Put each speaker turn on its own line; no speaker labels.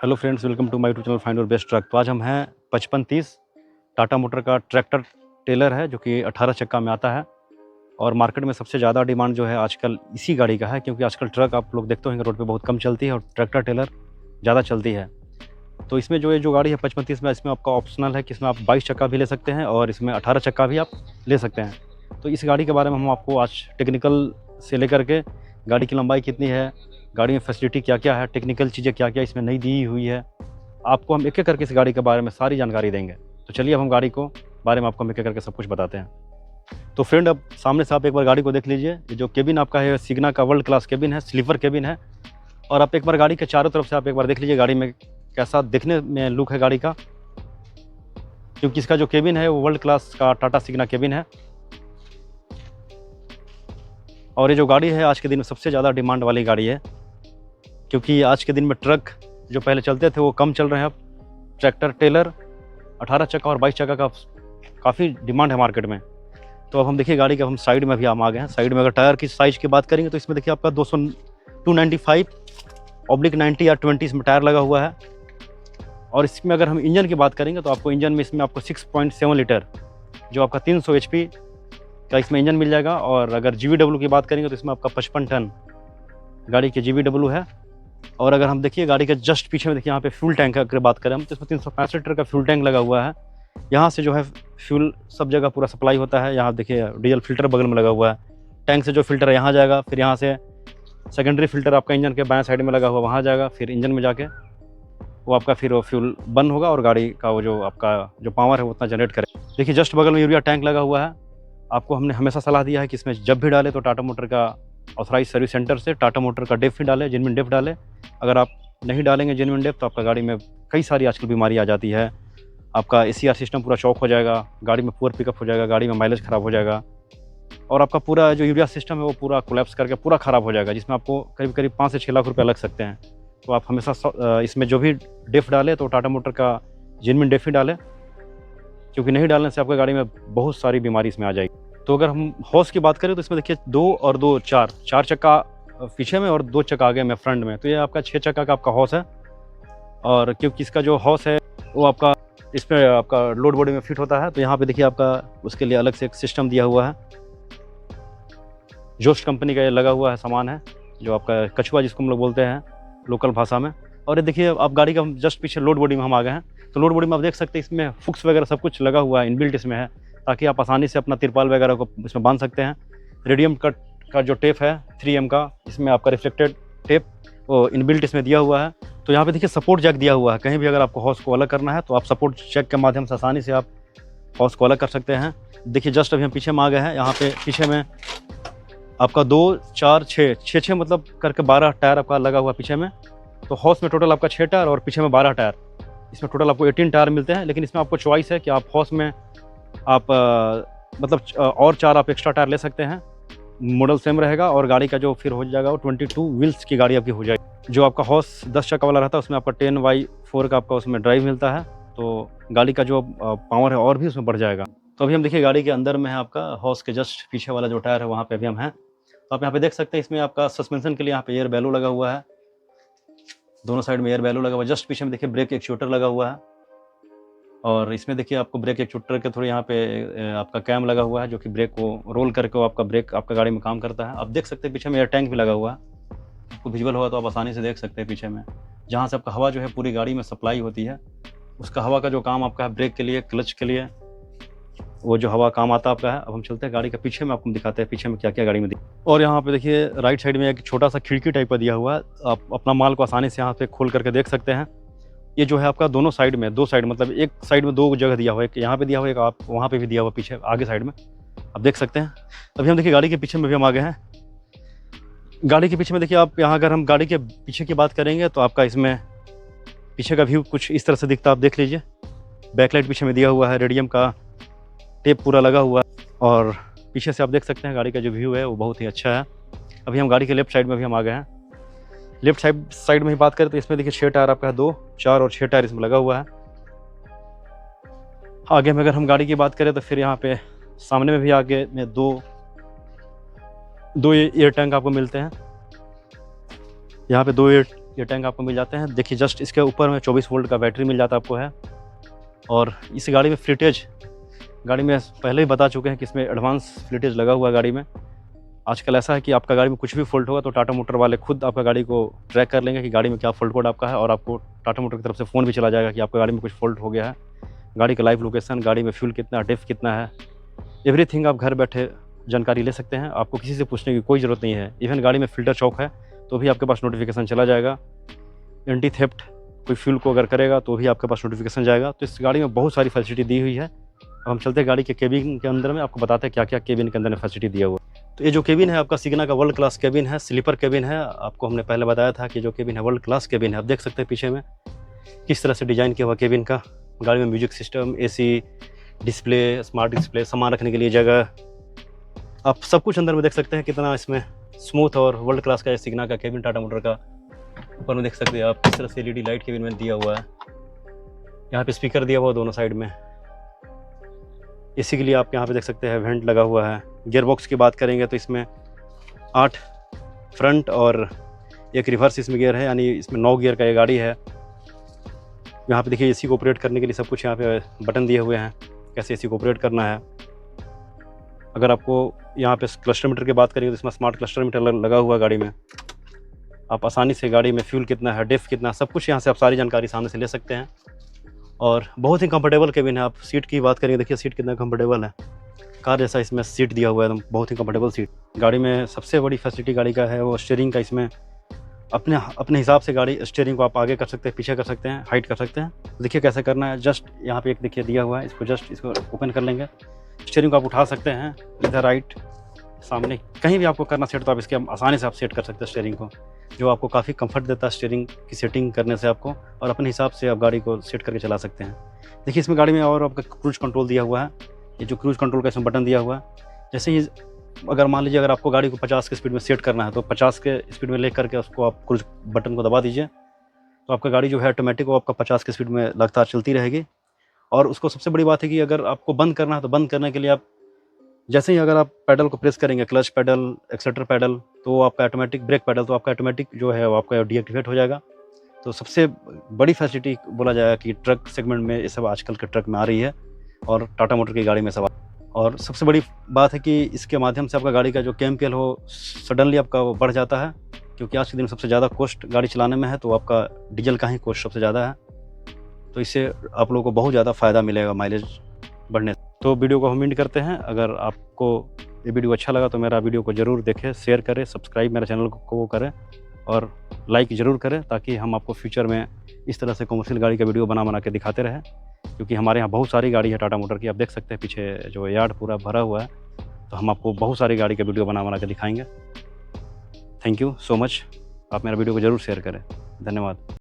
Hello friends, welcome to my YouTube channel find your best truck. तो आज हम हैं 5530 टाटा मोटर का ट्रैक्टर टेलर है जो कि 18 चक्का में आता है और मार्केट में सबसे ज़्यादा डिमांड जो है आजकल इसी गाड़ी का है, क्योंकि आजकल ट्रक आप लोग देखते होंगे रोड पे बहुत कम चलती है और ट्रैक्टर टेलर ज़्यादा चलती है। तो इसमें जो गाड़ी है 5530 में, इसमें आपका ऑप्शनल है कि इसमें आप 22 चक्का भी ले सकते हैं और इसमें 18 चक्का भी आप ले सकते हैं। तो इस गाड़ी के बारे में हम आपको आज टेक्निकल से लेकर के गाड़ी की लंबाई कितनी है, गाड़ी में फैसिलिटी क्या क्या है, टेक्निकल चीज़ें क्या क्या इसमें नई दी हुई है, आपको हम एक-एक करके इस गाड़ी के बारे में सारी जानकारी देंगे। तो चलिए अब हम गाड़ी को बारे में आपको हम एक-एक करके सब कुछ बताते हैं। तो फ्रेंड, अब सामने से आप एक बार गाड़ी को देख लीजिए। ये जो केबिन आपका है सिग्ना का वर्ल्ड क्लास केबिन है, स्लीपर केबिन है। और आप एक बार गाड़ी के चारों तरफ से आप एक बार देख लीजिए गाड़ी में कैसा दिखने में लुक है गाड़ी का, क्योंकि इसका जो केबिन है वो वर्ल्ड क्लास का टाटा सिग्ना केबिन है। और ये जो गाड़ी है आज के दिन में सबसे ज़्यादा डिमांड वाली गाड़ी है, क्योंकि आज के दिन में ट्रक जो पहले चलते थे वो कम चल रहे हैं। अब ट्रैक्टर टेलर 18 चक्का और 22 चक्का का काफ़ी डिमांड है मार्केट में। तो अब हम देखिए गाड़ी के हम साइड में भी हम आ गए हैं। साइड में अगर टायर की साइज़ की बात करेंगे तो इसमें देखिए आपका 295/90 या 20 इसमें टायर लगा हुआ है। और इसमें अगर हम इंजन की बात करेंगे तो आपको इंजन में इसमें आपको 6.7 लीटर जो आपका 300 HP का इसमें इंजन मिल जाएगा। और अगर GVW की बात करेंगे तो इसमें आपका 55 टन गाड़ी के GVW है। और अगर हम देखिए गाड़ी के जस्ट पीछे में देखिए यहाँ पे फ्यूल टैंक की अगर बात करें हम तो इसमें 365 लीटर का फ्यूल टैंक लगा हुआ है। यहाँ से जो है फ्यूल सब जगह पूरा सप्लाई होता है। यहाँ देखिए डीजल फिल्टर बगल में लगा हुआ है। टैंक से जो फिल्टर है यहाँ जाएगा, फिर यहाँ से सेकेंडरी फिल्टर आपका इंजन के बाएं साइड में लगा हुआ वहाँ जाएगा, फिर इंजन में जाके वो आपका फिर वो फ्यूल बर्न होगा और गाड़ी का वो जो आपका जो पावर है वो उतना जनरेट करे। देखिए जस्ट बगल में यूरिया टैंक लगा हुआ है। आपको हमने हमेशा सलाह दिया है कि इसमें जब भी डालें तो टाटा मोटर का ऑथराइज सर्विस सेंटर से टाटा मोटर का डेफ ही डालें, जेन्युइन डेफ डालें। अगर आप नहीं डालेंगे जेन्युइन डेफ तो आपका गाड़ी में कई सारी आजकल बीमारी आ जाती है। आपका ACR सिस्टम पूरा चौक हो जाएगा, गाड़ी में पुअर पिकअप हो जाएगा, गाड़ी में माइलेज ख़राब हो जाएगा और आपका पूरा जो यूरिया सिस्टम है वो पूरा कोलैप्स करके पूरा ख़राब हो जाएगा, जिसमें आपको करीब करीब 5 से 6 लाख रुपये लग सकते हैं। तो आप हमेशा इसमें जो भी डेफ डालें तो टाटा मोटर का जेन्युइन डेफ ही डालें, क्योंकि नहीं डालने से आपका गाड़ी में बहुत सारी बीमारी इसमें आ जाएगी। तो अगर हम हॉर्स की बात करें तो इसमें देखिए 2 और 2 4 चक्का पीछे में और 2 चक्का आगे में फ्रंट में, तो ये आपका 6 चक्का का आपका हॉर्स है। और क्योंकि इसका जो हॉर्स है वो आपका इसमें आपका लोड बॉडी में फिट होता है, तो यहाँ पे देखिए आपका उसके लिए अलग से एक सिस्टम दिया हुआ है। जोस्ट कंपनी का ये लगा हुआ है सामान है, जो आपका कछुआ जिसको हम लोग बोलते हैं लोकल भाषा में। और ये देखिए आप गाड़ी का जस्ट पीछे लोड बॉडी में हम आ गए हैं। तो लोड बॉडी में आप देख सकते हैं इसमें फुक्स वगैरह सब कुछ लगा हुआ है, इनबिल्ट इसमें है, ताकि आप आसानी से अपना तिरपाल वगैरह को इसमें बांध सकते हैं। रेडियम कट का जो टेप है 3M का, इसमें आपका रिफ्लेक्टेड टेप वो इनबिल्ट इसमें दिया हुआ है। तो यहाँ पे देखिए सपोर्ट जैक दिया हुआ है, कहीं भी अगर आपको हॉर्स को अलग करना है तो आप सपोर्ट जैक के माध्यम से आसानी से आप हॉर्स को अलग कर सकते हैं। देखिए जस्ट अभी हम पीछे में आ गए हैं। यहाँ पे पीछे में आपका 2 4 6 मतलब करके 12 टायर आपका लगा हुआ पीछे में। तो हॉर्स में टोटल आपका 6 टायर और पीछे में 12 टायर, इसमें टोटल आपको 18 टायर मिलते हैं। लेकिन इसमें आपको चॉइस है कि आप हॉर्स में आप मतलब और 4 आप एक्स्ट्रा टायर ले सकते हैं। मॉडल सेम रहेगा और गाड़ी का जो फिर हो जाएगा वो 22 व्हील्स की गाड़ी आपकी हो जाएगी। जो आपका हॉर्स 10 चक्का वाला रहता है उसमें आपका 10/4 का आपका उसमें ड्राइव मिलता है, तो गाड़ी का जो पावर है और भी उसमें बढ़ जाएगा। तो अभी हम देखिए गाड़ी के अंदर में है आपका हॉर्स के जस्ट पीछे वाला जो टायर है वहाँ पे अभी हम हैं। तो आप यहाँ पे देख सकते हैं इसमें आपका सस्पेंशन के लिए यहाँ पे एयर बैलू लगा हुआ है, दोनों साइड में एयर बैलू लगा हुआ है। जस्ट पीछे में देखिए ब्रेक एक्चुएटर लगा हुआ है और इसमें देखिए आपको ब्रेक एक्चुएटर के थ्रू यहाँ पे आपका कैम लगा हुआ है, जो कि ब्रेक को रोल करके वो आपका ब्रेक आपका गाड़ी में काम करता है। आप देख सकते हैं पीछे में एयर टैंक भी लगा हुआ है, आपको विजुअल होगा तो आप आसानी से देख सकते हैं पीछे में, जहाँ से आपका हवा जो है पूरी गाड़ी में सप्लाई होती है। उसका हवा का जो काम आपका है ब्रेक के लिए, क्लच के लिए, वो जो हवा काम आता आपका है। अब हम चलते हैं गाड़ी का पीछे में, आपको दिखाते हैं पीछे में क्या क्या गाड़ी में और यहाँ पे देखिए राइट साइड में एक छोटा सा खिड़की टाइप का दिया हुआ है। आप अपना माल को आसानी से यहाँ पे खोल करके देख सकते हैं। ये जो है आपका दोनों साइड में, 2 साइड मतलब एक साइड में 2 जगह दिया हुआ है, एक यहाँ पे दिया हुआ है, एक आप वहाँ पे भी दिया हुआ पीछे आगे साइड में, आप देख सकते हैं। अभी हम देखिए गाड़ी के पीछे में भी हम आ गए हैं। गाड़ी के पीछे में देखिए आप यहाँ अगर हम गाड़ी के पीछे की बात करेंगे तो आपका इसमें पीछे का व्यू कुछ इस तरह से दिखता है, आप देख लीजिए। बैकलाइट पीछे में दिया हुआ है, रेडियम का टेप पूरा लगा हुआ है और पीछे से आप देख सकते हैं गाड़ी का जो व्यू है वो बहुत ही अच्छा है। अभी हम गाड़ी के लेफ्ट साइड में भी हम आ गए हैं। लेफ्ट साइड में ही बात करें तो इसमें देखिए 6 टायर आपका है, 2 4 और 6 टायर इसमें लगा हुआ है। आगे में अगर हम गाड़ी की बात करें तो फिर यहाँ पे सामने में भी आगे में 2 एयर टैंक आपको मिलते हैं। यहाँ पे 2 एयर ये टैंक आपको मिल जाते हैं। देखिए जस्ट इसके ऊपर में 24 वोल्ट का बैटरी मिल जाता है आपको है। और इस गाड़ी में फ्लिटेज, गाड़ी में पहले ही बता चुके हैं कि इसमें एडवांस फ्लिटेज लगा हुआ है गाड़ी में। आजकल ऐसा है कि आपका गाड़ी में कुछ भी फॉल्ट होगा तो टाटा मोटर वाले खुद आपका गाड़ी को ट्रैक कर लेंगे कि गाड़ी में क्या फॉल्ट कोड आपका है, और आपको टाटा मोटर की तरफ से फ़ोन भी चला जाएगा कि आपका गाड़ी में कुछ फॉल्ट हो गया है। गाड़ी का लाइव लोकेशन, गाड़ी में फ्यूल कितना, डेप्थ कितना है, एवरीथिंग आप घर बैठे जानकारी ले सकते हैं। आपको किसी से पूछने की कोई ज़रूरत नहीं है। इवन गाड़ी में फ़िल्टर चौक है तो भी आपके पास नोटिफिकेशन चला जाएगा। एंटी थेफ्ट कोई फ्यूल को अगर करेगा तो भी आपके पास नोटिफिकेशन जाएगा। तो इस गाड़ी में बहुत सारी फैसिलिटी दी हुई है। अब हम चलते हैं गाड़ी के केबिन के अंदर में, आपको बताते हैं क्या क्या केबिन के अंदर में फैसिलिटी दिया हुआ है। तो ये जो केबिन है आपका सिग्ना का वर्ल्ड क्लास केबिन है, स्लीपर केबिन है। आपको हमने पहले बताया था कि जो केबिन है वर्ल्ड क्लास केबिन है। आप देख सकते हैं पीछे में किस तरह से डिज़ाइन किया हुआ केबिन का। गाड़ी में music system, AC, display, smart display, सामान रखने के लिए जगह, आप सब कुछ अंदर में देख सकते हैं। कितना इसमें स्मूथ और वर्ल्ड क्लास का सिग्ना का केबिन टाटा मोटर का। ऊपर में देख सकते हैं आप किस तरह से एलईडी लाइट केबिन में दिया हुआ है। यहाँ पे स्पीकर दिया हुआ है दोनों साइड में। एसी के लिए आप यहाँ पे देख सकते हैं वेंट लगा हुआ है। गियर बॉक्स की बात करेंगे तो इसमें 8 फ्रंट और 1 रिवर्स इसमें गियर है, यानी इसमें 9 गियर का ये गाड़ी है। यहाँ पे देखिए एसी को ऑपरेट करने के लिए सब कुछ यहाँ पे बटन दिए हुए हैं, कैसे एसी को ऑपरेट करना है। अगर आपको यहाँ पे क्लस्टर मीटर की बात करेंगे तो इसमें स्मार्ट क्लस्टर मीटर लगा हुआ है गाड़ी में। आप आसानी से गाड़ी में फ्यूल कितना है, डेप्थ कितना, सब कुछ यहाँ से आप सारी जानकारी सामने से ले सकते हैं। और बहुत ही कंफर्टेबल केबिन है। आप सीट की बात करेंगे, देखिए सीट कितना कंफर्टेबल है, कार जैसा इसमें सीट दिया हुआ है, एकदम बहुत ही कंफर्टेबल सीट। गाड़ी में सबसे बड़ी फैसिलिटी गाड़ी का है वो स्टीयरिंग का। इसमें अपने हिसाब से गाड़ी स्टीयरिंग को आप आगे कर सकते हैं, पीछे कर सकते हैं, हाइट कर सकते हैं। देखिए कैसे करना है। जस्ट यहाँ पे एक देखिए दिया हुआ है, इसको जस्ट इसको ओपन कर लेंगे। स्टीयरिंग को आप उठा सकते हैं इधर, राइट, सामने, कहीं भी आपको करना सेट तो आप इसके आसानी से आप सेट कर सकते हैं स्टीयरिंग को, जो आपको काफ़ी कंफर्ट देता है स्टीयरिंग की सेटिंग करने से आपको। और अपने हिसाब से आप गाड़ी को सेट करके चला सकते हैं। देखिए इसमें गाड़ी में और आपका क्रूज कंट्रोल दिया हुआ है। ये जो क्रूज कंट्रोल का इसमें बटन दिया हुआ है, जैसे ही अगर मान लीजिए अगर आपको गाड़ी को 50 की स्पीड में सेट करना है तो 50 के स्पीड में ले करके उसको आप क्रूज बटन को दबा दीजिए तो आपका गाड़ी जो है ऑटोमेटिक वो आपका 50 की स्पीड में लगातार चलती रहेगी। और उसको सबसे बड़ी बात है कि अगर आपको बंद करना है तो बंद करने के लिए आप जैसे ही अगर आप पैडल को प्रेस करेंगे, क्लच पैडल, एक्सेलेरेटर पैडल, तो आपका ऑटोमेटिक, ब्रेक पैडल तो आपका ऑटोमेटिक जो है वो आपका डीएक्टिवेट हो जाएगा। तो सबसे बड़ी फैसिलिटी बोला जाएगा कि ट्रक सेगमेंट में ये सब आजकल के ट्रक में आ रही है और टाटा मोटर की गाड़ी में सब। और सबसे बड़ी बात है कि इसके माध्यम से आपका गाड़ी का जो केएमपीएल हो सडनली आपका वो बढ़ जाता है, क्योंकि आज के दिन सबसे ज़्यादा कॉस्ट गाड़ी चलाने में है तो आपका डीजल का ही कॉस्ट सबसे ज़्यादा है। तो इससे आप लोगों को बहुत ज़्यादा फ़ायदा मिलेगा माइलेज बढ़ने। तो वीडियो को हम एंड करते हैं। अगर आपको ये वीडियो अच्छा लगा तो मेरा वीडियो को ज़रूर देखें, शेयर करें, सब्सक्राइब मेरे चैनल को करें और लाइक ज़रूर करें, ताकि हम आपको फ्यूचर में इस तरह से कमर्शियल गाड़ी का वीडियो बना के दिखाते रहें। क्योंकि हमारे यहाँ बहुत सारी गाड़ी है टाटा मोटर की, आप देख सकते हैं पीछे जो यार्ड पूरा भरा हुआ है। तो हम आपको बहुत सारी गाड़ी का वीडियो बना के दिखाएंगे। Thank you so much. आप मेरा वीडियो को ज़रूर शेयर करें। धन्यवाद।